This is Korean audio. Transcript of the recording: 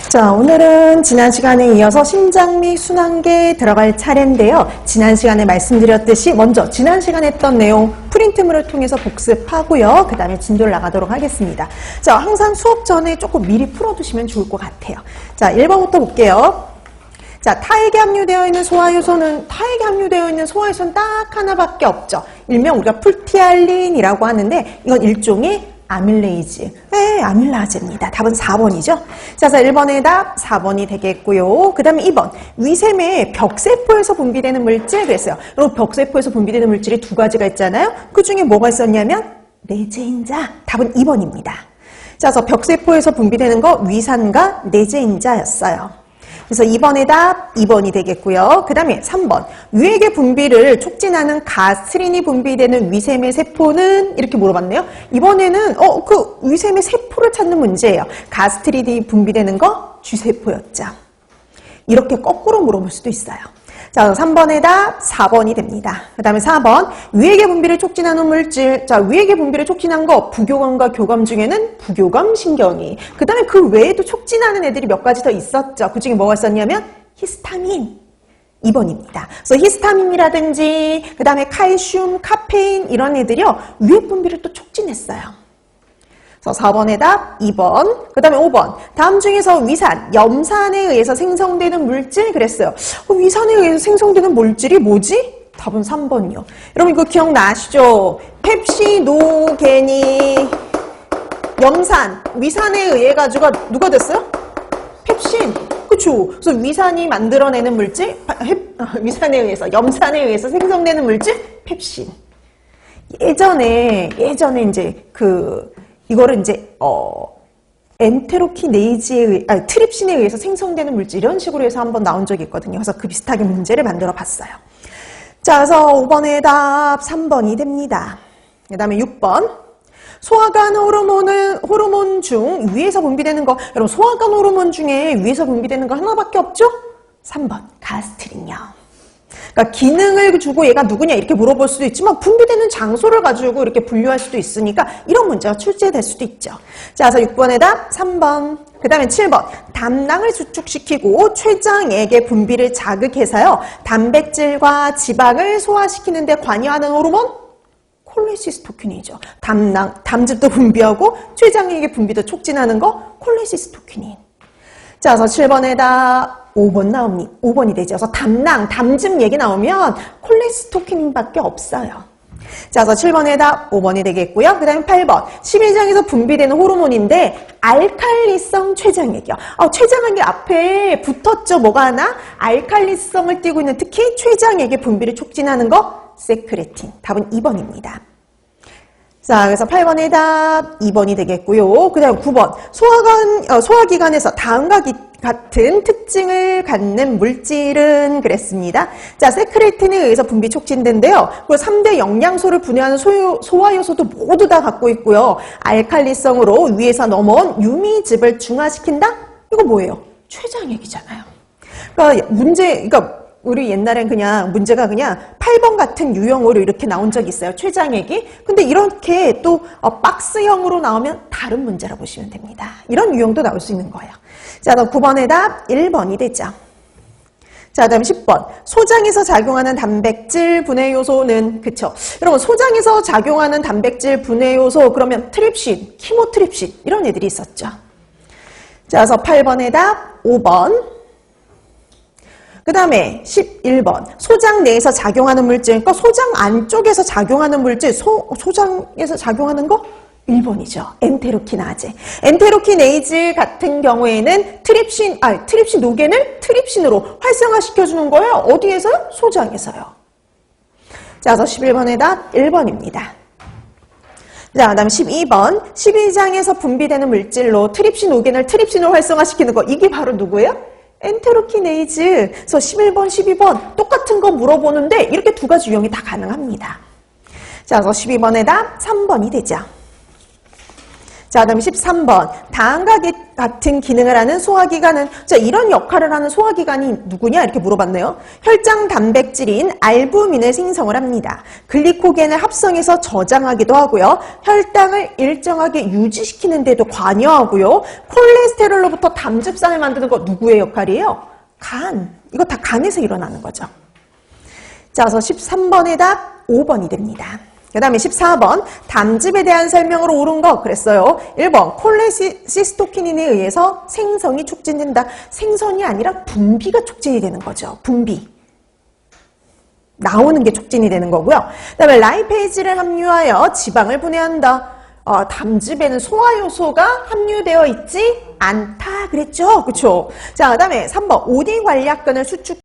자, 오늘은 지난 시간에 이어서 심장 및 순환계에 들어갈 차례인데요. 지난 시간에 말씀드렸듯이 먼저 지난 시간에 했던 내용 프린트물을 통해서 복습하고요. 그 다음에 진도를 나가도록 하겠습니다. 자, 항상 수업 전에 조금 미리 풀어두시면 좋을 것 같아요. 자, 1번부터 볼게요. 자, 타액에 함유되어 있는 소화효소는 딱 하나밖에 없죠. 일명 우리가 풀티알린이라고 하는데 이건 일종의 아밀레이즈, 아밀라제입니다. 답은 4번이죠. 자, 1번의 답 4번이 되겠고요. 그 다음에 2번, 위샘의 벽세포에서 분비되는 물질 그랬어요. 여러분, 벽세포에서 분비되는 물질이 두 가지가 있잖아요. 그 중에 뭐가 있었냐면 내재인자, 답은 2번입니다. 자, 그래서 벽세포에서 분비되는 거 위산과 내재인자였어요. 그래서 2번의 답 2번이 되겠고요. 그 다음에 3번, 유액의 분비를 촉진하는 가스트린이 분비되는 위샘의 세포는 이렇게 물어봤네요. 이번에는 그 위샘의 세포를 찾는 문제예요. 가스트린이 분비되는 거 G세포였죠. 이렇게 거꾸로 물어볼 수도 있어요. 자, 3번의 답 4번이 됩니다. 그 다음에 4번, 위액의 분비를 촉진하는 물질. 자, 위액의 분비를 촉진한 거 부교감과 교감 중에는 부교감 신경이. 그 다음에 그 외에도 촉진하는 애들이 몇 가지 더 있었죠. 그 중에 뭐가 있었냐면 히스타민. 2번입니다. 그래서 히스타민이라든지 그 다음에 칼슘, 카페인 이런 애들이요. 위액 분비를 또 촉진했어요. 4번의 답 2번, 그 다음에 5번. 다음 중에서 위산, 염산에 의해서 생성되는 물질 그랬어요. 위산에 의해서 생성되는 물질이 뭐지? 답은 3번이요. 여러분 이거 기억나시죠? 펩시노겐이 염산, 위산에 의해 가지고 누가 됐어요? 펩신. 그쵸? 그래서 위산이 만들어내는 물질, 위산에 의해서, 염산에 의해서 생성되는 물질, 펩신. 예전에 이제 이거를 이제 엔테로키네이즈에 의해, 트립신에 의해서 생성되는 물질 이런 식으로 해서 한번 나온 적이 있거든요. 그래서 그 비슷하게 문제를 만들어 봤어요. 자, 그래서 5번의 답 3번이 됩니다. 그 다음에 6번. 소화관 호르몬 중 위에서 분비되는 거. 여러분, 소화관 호르몬 중에 위에서 분비되는 거 하나밖에 없죠? 3번. 가스트린요. 그러니까 기능을 주고 얘가 누구냐 이렇게 물어볼 수도 있지만 분비되는 장소를 가지고 이렇게 분류할 수도 있으니까 이런 문제가 출제될 수도 있죠. 자, 그래서 6번의 답 3번. 그 다음에 7번. 담낭을 수축시키고 췌장액의 분비를 자극해서요. 단백질과 지방을 소화시키는 데 관여하는 호르몬? 콜레시스토킨이죠. 담즙도 분비하고 췌장액의 분비도 촉진하는 거 콜레시스토킨인. 자, 그래서 7번의 답 5번이 되죠. 그래서 담즙 얘기 나오면 콜레스토킨밖에 없어요. 자, 그래서 7번의 답 5번이 되겠고요. 그 다음에 8번. 11장에서 분비되는 호르몬인데 알칼리성 췌장액이요. 췌장액이 앞에 붙었죠. 뭐가 하나? 알칼리성을 띠고 있는 특히 췌장액의 분비를 촉진하는 거 세크레틴. 답은 2번입니다. 자, 그래서 8번의 답 2번이 되겠고요. 그 다음 9번. 소화기관에서 다음과 같은 특징을 갖는 물질은 그랬습니다. 자, 세크레틴에 의해서 분비 촉진된대요. 그리고 3대 영양소를 분해하는 소화효소도 모두 다 갖고 있고요. 알칼리성으로 위에서 넘어온 유미즙을 중화시킨다? 이거 뭐예요? 췌장액이잖아요. 그러니까 우리 옛날엔 문제가 8번 같은 유형으로 이렇게 나온 적이 있어요. 췌장액이. 근데 이렇게 또 박스형으로 나오면 다른 문제라 보시면 됩니다. 이런 유형도 나올 수 있는 거예요. 자, 그럼 9번의 답 1번이 되죠. 자, 그 다음에 10번. 소장에서 작용하는 단백질 분해 요소는, 그쵸? 여러분, 소장에서 작용하는 단백질 분해 요소, 그러면 트립신, 키모트립신, 이런 애들이 있었죠. 자, 그래서 8번의 답 5번. 그 다음에 11번. 소장 내에서 작용하는 물질, 그러니까 소장 안쪽에서 작용하는 물질, 소장에서 작용하는 거? 1번이죠. 엔테로키나제. 엔테로키네이즈 같은 경우에는 트립신 노겐을 트립신으로 활성화시켜주는 거예요. 어디에서요? 소장에서요. 자, 그래서 11번의 답 1번입니다. 자, 그 다음에 12번. 12장에서 분비되는 물질로 트립신 노겐을 트립신으로 활성화시키는 거. 이게 바로 누구예요? 엔테로키네이즈. 그래서 11번, 12번 똑같은 거 물어보는데 이렇게 두 가지 유형이 다 가능합니다. 자, 그래서 12번의 답 3번이 되죠. 자, 그다음에 13번. 다음과 같은 기능을 하는 소화기관은, 자, 이런 역할을 하는 소화기관이 누구냐? 이렇게 물어봤네요. 혈장 단백질인 알부민을 생성을 합니다. 글리코겐을 합성해서 저장하기도 하고요. 혈당을 일정하게 유지시키는 데도 관여하고요. 콜레스테롤로부터 담즙산을 만드는 거 누구의 역할이에요? 간. 이거 다 간에서 일어나는 거죠. 자, 그래서 13번의 답 5번이 됩니다. 그 다음에 14번 담즙에 대한 설명으로 옳은 거 그랬어요. 1번 콜레시스토키닌에 의해서 생성이 촉진된다. 생성이 아니라 분비가 촉진이 되는 거죠. 분비. 나오는 게 촉진이 되는 거고요. 그 다음에 라이페이지를 함유하여 지방을 분해한다. 담즙에는 소화효소가 함유되어 있지 않다 그랬죠. 그렇죠? 자, 그 다음에 3번 오디 관략근을 수축